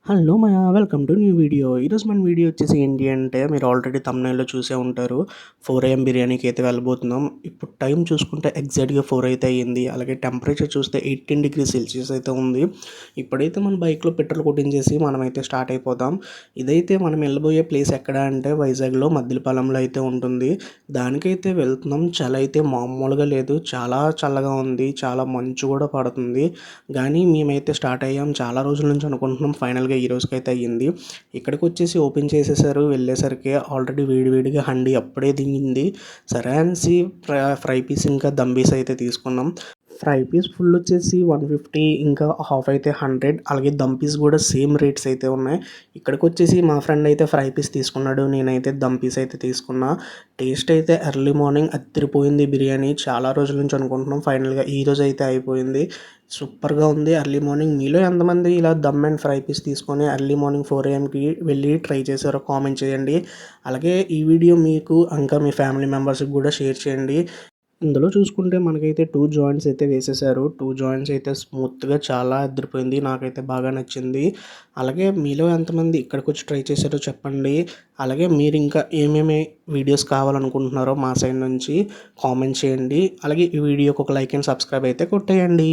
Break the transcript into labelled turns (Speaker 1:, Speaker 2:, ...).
Speaker 1: Hello welcome to new video. ఈరోజు మన video వచ్చేసి ఏంటి అంటే మీరు ఆల్రెడీ థంబ్‌నెయిల్‌లో చూసే ఉంటారు. 4 AM బిర్యానీకి అయితే వెళ్ళబోతున్నాం. ఇప్పుడు టైం చూసుకుంటే ఎగ్జాక్ట్‌గా 4 అయితే అయ్యింది. అలాగే టెంపరేచర్ చూస్తే 18 డిగ్రీ సెల్సియస్ అయితే ఉంది. ఇప్పుడైతే మన బైక్‌లో పెట్రోల్ కొట్టించేసి మనమైతే స్టార్ట్ అయిపోదాం. ఇదైతే మనం వెళ్ళబోయే ప్లేస్ ఎక్కడ అంటే వైజాగ్‌లో మద్దిలపాలెంలో అయితే ఉంటుంది. దానికైతే వెళ్తున్నాం. చలి అయితే మామూలుగా లేదు. చాలా చల్లగా ఉంది. చాలా మంచు కూడా పడుతుంది. కానీ మేమైతే స్టార్ట్ అయ్యాం. చాలా రోజుల నుంచి అనుకుంటున్నాం. ఫైనల్‌గా ఈ రోజుకైతే అయ్యింది. ఇక్కడికొచ్చేసి ఓపెన్ చేసేసారు. వెళ్ళేసరికి ఆల్రెడీ వేడివేడిగా హండీ అప్పుడే దిగింది. సరే అనేసి ఫ్రై పీస్ ఇంకా దమ్ పీస్ అయితే తీసుకున్నాం. ఫ్రై పీస్ ఫుల్ వచ్చేసి 150 ఇంకా హాఫ్ అయితే 100. అలాగే దమ్ పీస్ కూడా సేమ్ రేట్స్ అయితే ఉన్నాయి. ఇక్కడికొచ్చేసి మా ఫ్రెండ్ అయితే ఫ్రై పీస్ తీసుకున్నాడు. నేనైతే దమ్ పీస్ అయితే తీసుకున్నా. టేస్ట్ అయితే ఎర్లీ మార్నింగ్ అదిరిపోయింది బిర్యానీ. చాలా రోజుల నుంచి అనుకుంటున్నాం. ఫైనల్‌గా ఈరోజు అయితే అయిపోయింది. సూపర్‌గా ఉంది. ఎర్లీ మార్నింగ్ మీలో ఎంతమంది ఇలా దమ్ అండ్ ఫ్రై పీస్ తీసుకొని ఎర్లీ మార్నింగ్ 4 AMకి వెళ్ళి ట్రై చేశారో కామెంట్ చేయండి. అలాగే ఈ వీడియో మీకు ఇంకా మీ ఫ్యామిలీ మెంబర్స్‌కి కూడా షేర్ చేయండి. ఇందులో చూసుకుంటే మనకైతే 2 జాయింట్స్ అయితే వేసేసారు. 2 జాయింట్స్ అయితే స్మూత్‌గా చాలా అదిరిపోయింది. నాకైతే బాగా నచ్చింది. అలాగే మీలో ఎంతమంది ఇక్కడికొచ్చి ట్రై చేశారో చెప్పండి. అలాగే మీరు ఇంకా ఏమేమి వీడియోస్ కావాలనుకుంటున్నారో మా సైడ్ నుంచి కామెంట్ చేయండి. అలాగే ఈ వీడియోకి ఒక లైక్ అండ్ సబ్స్క్రైబ్ అయితే కొట్టేయండి.